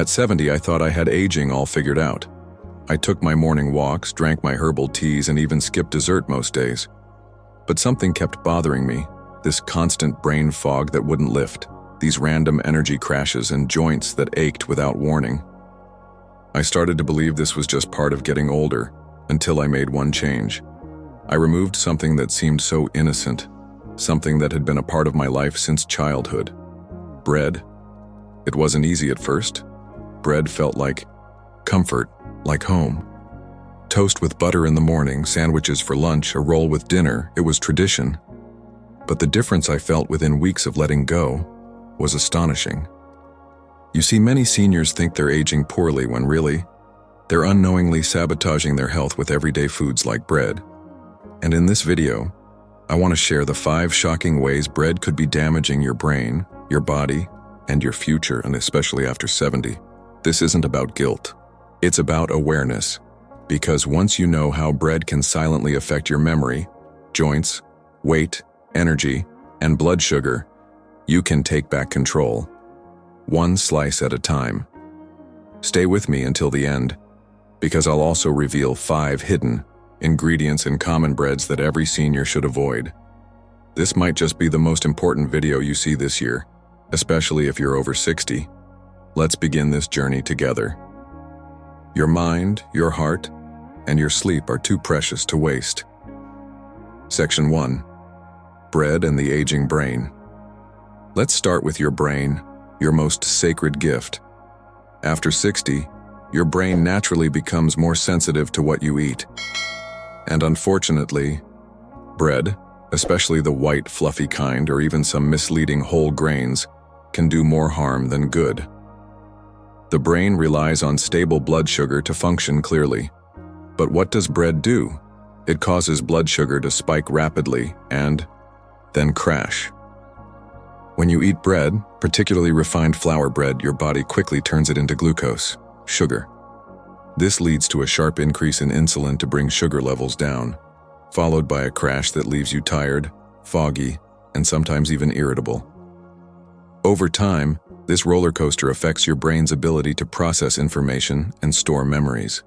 At 70, I thought I had aging all figured out. I took my morning walks, drank my herbal teas, and even skipped dessert most days. But something kept bothering me, this constant brain fog that wouldn't lift, these random energy crashes and joints that ached without warning. I started to believe this was just part of getting older, until I made one change. I removed something that seemed so innocent, something that had been a part of my life since childhood. Bread. It wasn't easy at first. Bread felt like comfort, like home. Toast with butter in the morning, sandwiches for lunch, a roll with dinner, it was tradition. But the difference I felt within weeks of letting go was astonishing. You see, many seniors think they're aging poorly when really, they're unknowingly sabotaging their health with everyday foods like bread. And in this video, I want to share the 5 shocking ways bread could be damaging your brain, your body, and your future, and especially after 70. This isn't about guilt. It's about awareness. Because once you know how bread can silently affect your memory, joints, weight, energy, and blood sugar, you can take back control. One slice at a time. Stay with me until the end, because I'll also reveal 5 hidden ingredients in common breads that every senior should avoid. This might just be the most important video you see this year, especially if you're over 60. Let's begin this journey together. Your mind, your heart, and your sleep are too precious to waste. Section 1. Bread and the aging brain. Let's start with your brain, your most sacred gift. After 60, your brain naturally becomes more sensitive to what you eat. And unfortunately, bread, especially the white, fluffy kind or even some misleading whole grains, can do more harm than good. The brain relies on stable blood sugar to function clearly. But what does bread do? It causes blood sugar to spike rapidly and then crash. When you eat bread, particularly refined flour bread, your body quickly turns it into glucose, sugar. This leads to a sharp increase in insulin to bring sugar levels down, followed by a crash that leaves you tired, foggy, and sometimes even irritable. Over time, this roller coaster affects your brain's ability to process information and store memories.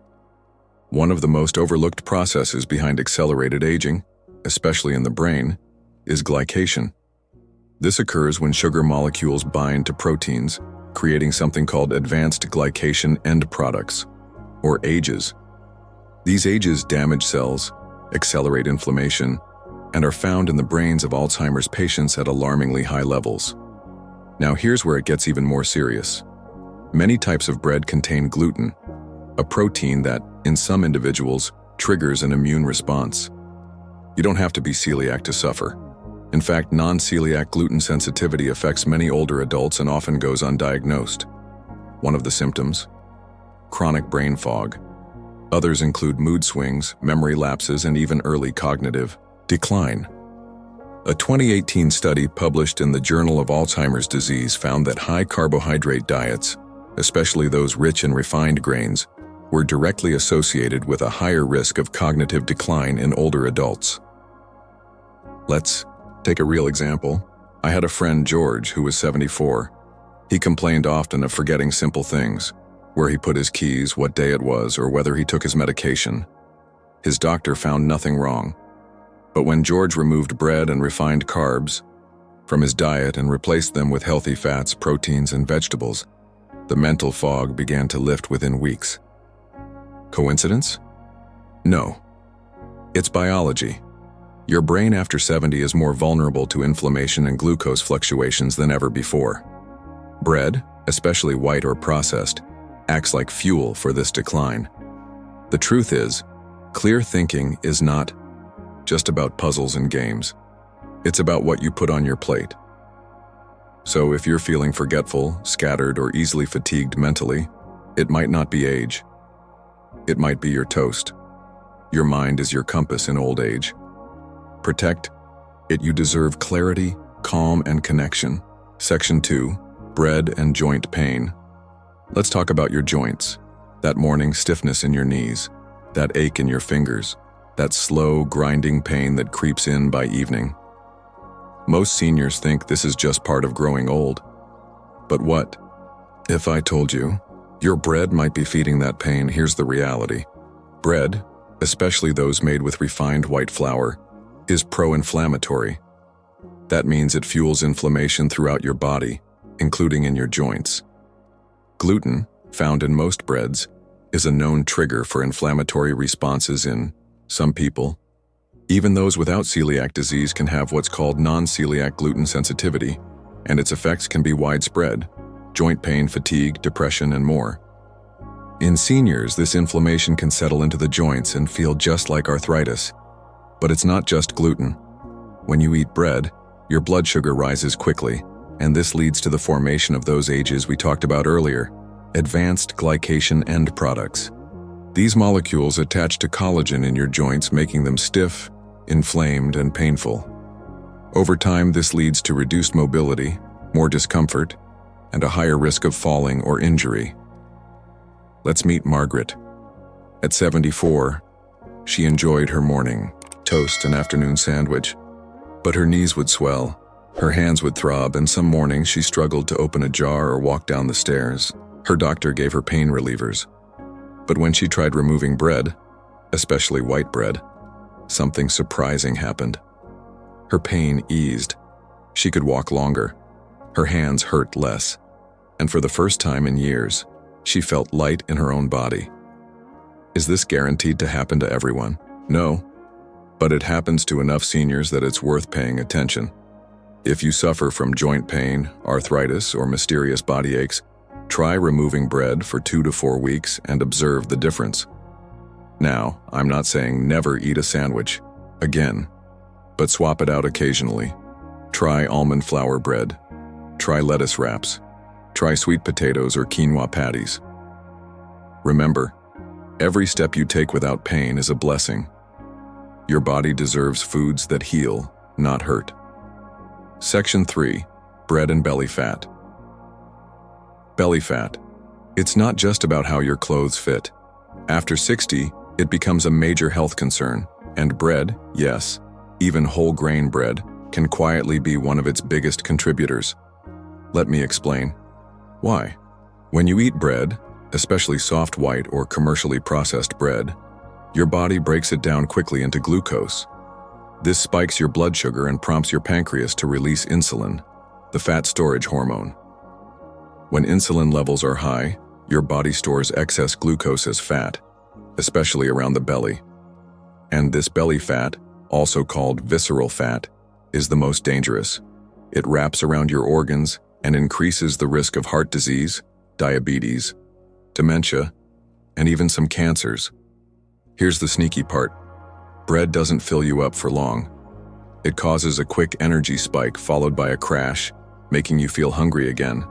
One of the most overlooked processes behind accelerated aging, especially in the brain, is glycation. This occurs when sugar molecules bind to proteins, creating something called advanced glycation end products, or AGEs. These AGEs damage cells, accelerate inflammation, and are found in the brains of Alzheimer's patients at alarmingly high levels. Now here's where it gets even more serious. Many types of bread contain gluten, a protein that, in some individuals, triggers an immune response. You don't have to be celiac to suffer. In fact, non-celiac gluten sensitivity affects many older adults and often goes undiagnosed. One of the symptoms? Chronic brain fog. Others include mood swings, memory lapses, and even early cognitive decline. A 2018 study published in the Journal of Alzheimer's Disease found that high carbohydrate diets, especially those rich in refined grains, were directly associated with a higher risk of cognitive decline in older adults. Let's take a real example. I had a friend, George, who was 74. He complained often of forgetting simple things, where he put his keys, what day it was, or whether he took his medication. His doctor found nothing wrong. But when George removed bread and refined carbs from his diet and replaced them with healthy fats, proteins, and vegetables, the mental fog began to lift within weeks. Coincidence? No. It's biology. Your brain after 70 is more vulnerable to inflammation and glucose fluctuations than ever before. Bread, especially white or processed, acts like fuel for this decline. The truth is, clear thinking is not just about puzzles and games. It's about what you put on your plate. So if you're feeling forgetful, scattered, or easily fatigued mentally, it might not be age. It might be your toast. Your mind is your compass in old age. Protect it. You deserve clarity, calm, and connection. Section 2. Bread and joint pain. Let's talk about your joints. That morning stiffness in your knees. That ache in your fingers. That slow, grinding pain that creeps in by evening. Most seniors think this is just part of growing old. But what if I told you Your bread might be feeding that pain. Here's the reality. Bread, especially those made with refined white flour, is pro-inflammatory. That means it fuels inflammation throughout your body, including in your joints. Gluten, found in most breads, is a known trigger for inflammatory responses in some people. Even those without celiac disease can have what's called non-celiac gluten sensitivity, and its effects can be widespread: joint pain, fatigue, depression, and more. In seniors, this inflammation can settle into the joints and feel just like arthritis. But it's not just gluten. When you eat bread, your blood sugar rises quickly, and this leads to the formation of those AGEs we talked about earlier, advanced glycation end products. These molecules attach to collagen in your joints, making them stiff, inflamed, and painful. Over time, this leads to reduced mobility, more discomfort, and a higher risk of falling or injury. Let's meet Margaret. At 74, she enjoyed her morning toast and afternoon sandwich, but her knees would swell, her hands would throb, and some mornings she struggled to open a jar or walk down the stairs. Her doctor gave her pain relievers. But when she tried removing bread, especially white bread, something surprising happened. Her pain eased. She could walk longer. Her hands hurt less. And for the first time in years, she felt light in her own body. Is this guaranteed to happen to everyone? No. But it happens to enough seniors that it's worth paying attention. If you suffer from joint pain, arthritis, or mysterious body aches, try removing bread for 2 to 4 weeks and observe the difference. Now, I'm not saying never eat a sandwich again, but swap it out occasionally. Try almond flour bread. Try lettuce wraps. Try sweet potatoes or quinoa patties. Remember, every step you take without pain is a blessing. Your body deserves foods that heal, not hurt. Section 3. Bread and belly fat. Belly fat. It's not just about how your clothes fit. After 60, it becomes a major health concern, and bread, yes, even whole grain bread, can quietly be one of its biggest contributors. Let me explain. Why? When you eat bread, especially soft white or commercially processed bread, your body breaks it down quickly into glucose. This spikes your blood sugar and prompts your pancreas to release insulin, the fat storage hormone. When insulin levels are high, your body stores excess glucose as fat, especially around the belly. And this belly fat, also called visceral fat, is the most dangerous. It wraps around your organs and increases the risk of heart disease, diabetes, dementia, and even some cancers. Here's the sneaky part. Bread doesn't fill you up for long. It causes a quick energy spike followed by a crash, making you feel hungry again.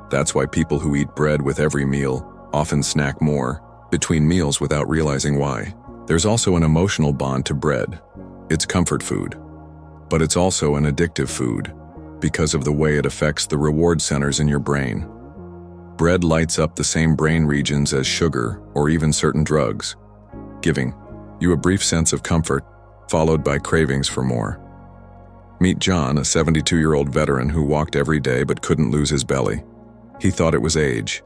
That's why people who eat bread with every meal often snack more between meals without realizing why. There's also an emotional bond to bread. It's comfort food, but it's also an addictive food because of the way it affects the reward centers in your brain. Bread lights up the same brain regions as sugar or even certain drugs, giving you a brief sense of comfort, followed by cravings for more. Meet John, a 72-year-old veteran who walked every day but couldn't lose his belly. He thought it was age.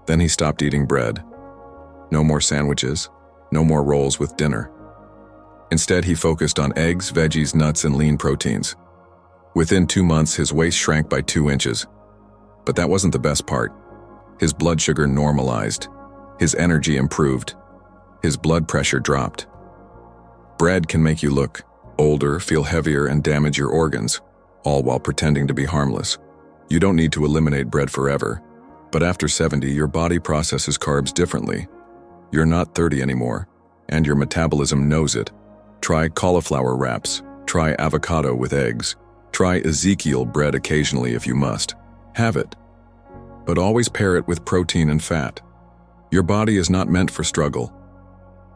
Then he stopped eating bread. No more sandwiches, no more rolls with dinner. Instead, he focused on eggs, veggies, nuts, and lean proteins. Within 2 months, his waist shrank by 2 inches. But that wasn't the best part. His blood sugar normalized. His energy improved. His blood pressure dropped. Bread can make you look older, feel heavier, and damage your organs, all while pretending to be harmless. You don't need to eliminate bread forever, but after 70, your body processes carbs differently. You're not 30 anymore, and your metabolism knows it. Try cauliflower wraps. Try avocado with eggs. Try Ezekiel bread occasionally if you must. Have it. But always pair it with protein and fat. Your body is not meant for struggle.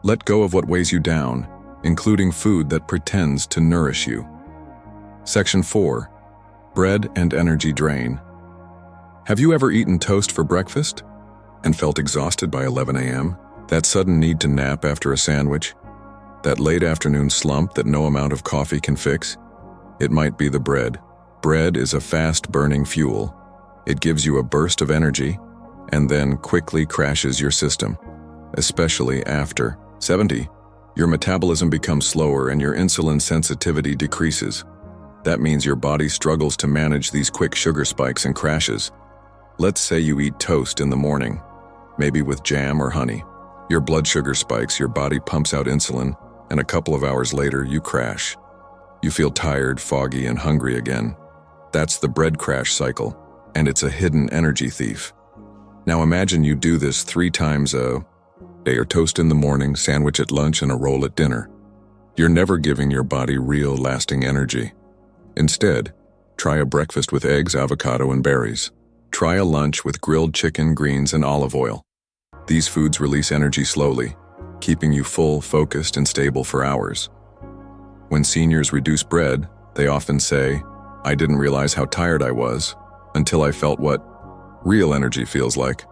Let go of what weighs you down, including food that pretends to nourish you. Section 4. Bread and energy drain. Have you ever eaten toast for breakfast and felt exhausted by 11 a.m.? That sudden need to nap after a sandwich? That late afternoon slump that no amount of coffee can fix? It might be the bread. Bread is a fast-burning fuel. It gives you a burst of energy, and then quickly crashes your system. Especially after 70, your metabolism becomes slower and your insulin sensitivity decreases. That means your body struggles to manage these quick sugar spikes and crashes. Let's say you eat toast in the morning, maybe with jam or honey. Your blood sugar spikes, your body pumps out insulin, and a couple of hours later, you crash. You feel tired, foggy, and hungry again. That's the bread crash cycle, and it's a hidden energy thief. Now imagine you do this 3 times a day, or toast in the morning, sandwich at lunch, and a roll at dinner. You're never giving your body real, lasting energy. Instead, try a breakfast with eggs, avocado, and berries. Try a lunch with grilled chicken, greens, and olive oil. These foods release energy slowly, keeping you full, focused, and stable for hours. When seniors reduce bread, they often say, "I didn't realize how tired I was until I felt what real energy feels like."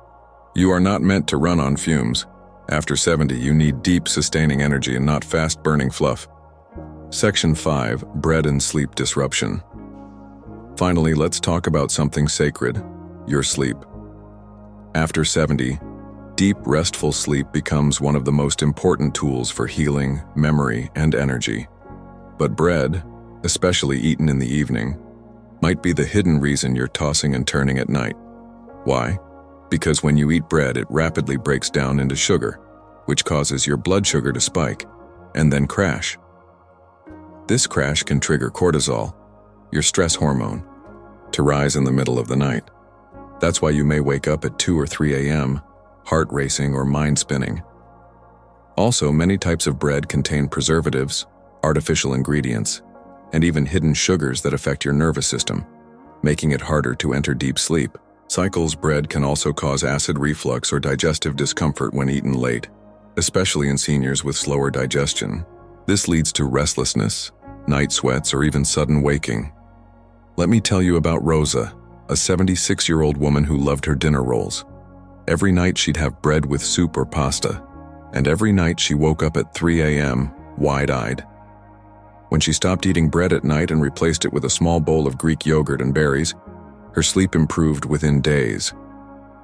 You are not meant to run on fumes. After 70, you need deep, sustaining energy and not fast-burning fluff. Section 5, Bread and Sleep Disruption. Finally, let's talk about something sacred, your sleep. After 70, deep, restful sleep becomes one of the most important tools for healing, memory, and energy. But bread, especially eaten in the evening, might be the hidden reason you're tossing and turning at night. Why? Because when you eat bread, it rapidly breaks down into sugar, which causes your blood sugar to spike and then crash. This crash can trigger cortisol, your stress hormone, to rise in the middle of the night. That's why you may wake up at 2 or 3 a.m., heart racing or mind spinning. Also, many types of bread contain preservatives, artificial ingredients, and even hidden sugars that affect your nervous system, making it harder to enter deep sleep. Cycles bread can also cause acid reflux or digestive discomfort when eaten late, especially in seniors with slower digestion. This leads to restlessness, night sweats, or even sudden waking. Let me tell you about Rosa, a 76-year-old woman who loved her dinner rolls. Every night she'd have bread with soup or pasta, and every night she woke up at 3 a.m., wide-eyed. When she stopped eating bread at night and replaced it with a small bowl of Greek yogurt and berries, her sleep improved within days.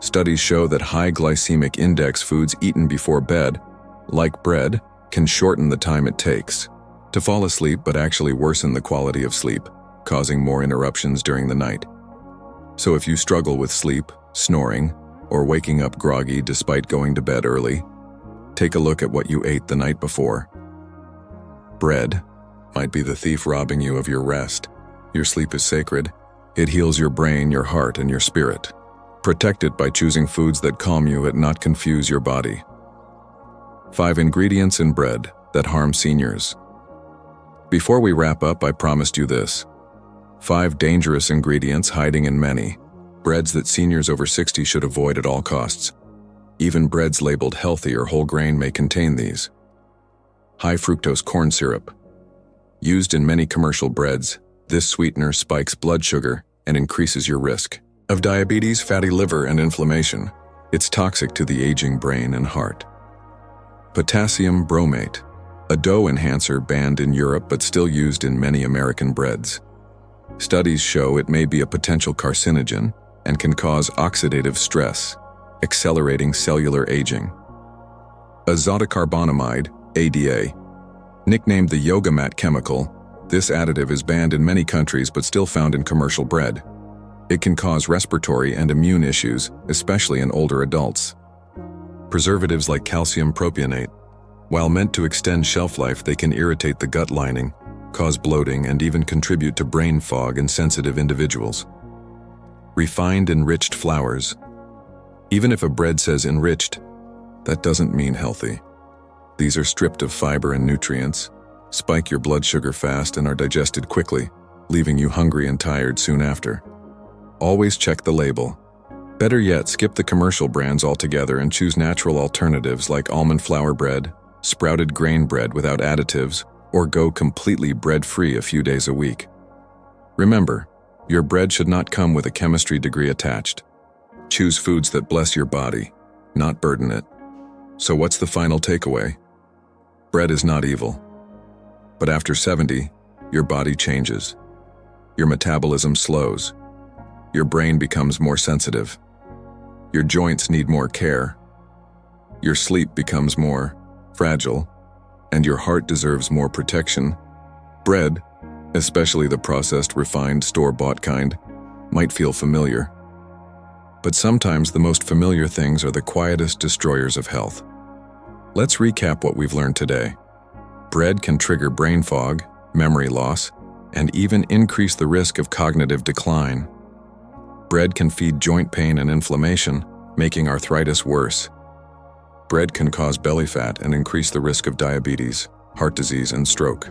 Studies show that high glycemic index foods eaten before bed, like bread, can shorten the time it takes to fall asleep but actually worsen the quality of sleep, causing more interruptions during the night. So if you struggle with sleep, snoring, or waking up groggy despite going to bed early, take a look at what you ate the night before. Bread might be the thief robbing you of your rest. Your sleep is sacred. It heals your brain, your heart, and your spirit. Protect it by choosing foods that calm you and not confuse your body. 5 ingredients in bread that harm seniors. Before we wrap up, I promised you this. 5 dangerous ingredients hiding in many breads that seniors over 60 should avoid at all costs. Even breads labeled healthy or whole grain may contain these. High fructose corn syrup. Used in many commercial breads, this sweetener spikes blood sugar and increases your risk of diabetes, fatty liver, and inflammation. It's toxic to the aging brain and heart. Potassium bromate, a dough enhancer banned in Europe but still used in many American breads. Studies show it may be a potential carcinogen and can cause oxidative stress, accelerating cellular aging. Azotocarbonamide, ADA. Nicknamed the yoga mat chemical, this additive is banned in many countries but still found in commercial bread. It can cause respiratory and immune issues, especially in older adults. Preservatives like calcium propionate. While meant to extend shelf life, they can irritate the gut lining, cause bloating, and even contribute to brain fog in sensitive individuals. Refined enriched flours. Even if a bread says enriched, that doesn't mean healthy. These are stripped of fiber and nutrients, spike your blood sugar fast, and are digested quickly, leaving you hungry and tired soon after. Always check the label. Better yet, skip the commercial brands altogether and choose natural alternatives like almond flour bread, sprouted grain bread without additives, or go completely bread-free a few days a week. Remember, your bread should not come with a chemistry degree attached. Choose foods that bless your body, not burden it. So what's the final takeaway? Bread is not evil. But after 70, your body changes. Your metabolism slows. Your brain becomes more sensitive. Your joints need more care. Your sleep becomes more fragile, and your heart deserves more protection. Bread, especially the processed, refined, store-bought kind, might feel familiar. But sometimes the most familiar things are the quietest destroyers of health. Let's recap what we've learned today. Bread can trigger brain fog, memory loss, and even increase the risk of cognitive decline. Bread can feed joint pain and inflammation, making arthritis worse. Bread can cause belly fat and increase the risk of diabetes, heart disease, and stroke.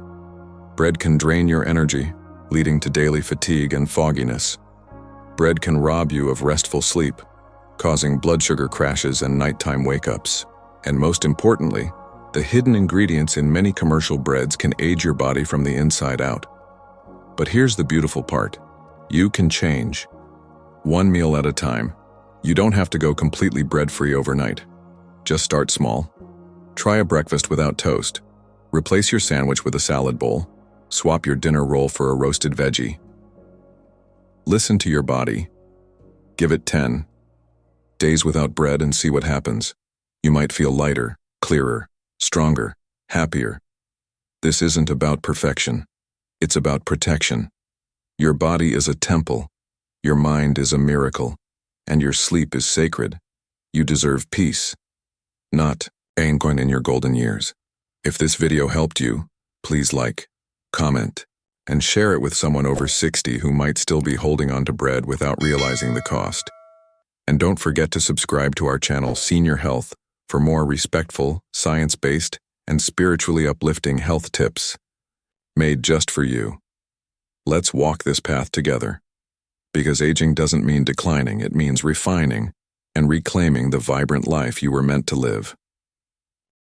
Bread can drain your energy, leading to daily fatigue and fogginess. Bread can rob you of restful sleep, causing blood sugar crashes and nighttime wake-ups. And most importantly, the hidden ingredients in many commercial breads can age your body from the inside out. But here's the beautiful part. You can change. One meal at a time. You don't have to go completely bread-free overnight. Just start small. Try a breakfast without toast. Replace your sandwich with a salad bowl. Swap your dinner roll for a roasted veggie. Listen to your body. Give it 10 days without bread and see what happens. You might feel lighter, clearer, stronger, happier. This isn't about perfection. It's about protection. Your body is a temple. Your mind is a miracle. And your sleep is sacred. You deserve peace, not pain in your golden years. If this video helped you, please like, comment, and share it with someone over 60 who might still be holding on to bread without realizing the cost. And don't forget to subscribe to our channel, Senior Health, for more respectful, science-based, and spiritually uplifting health tips made just for you. Let's walk this path together. Because aging doesn't mean declining, it means refining and reclaiming the vibrant life you were meant to live.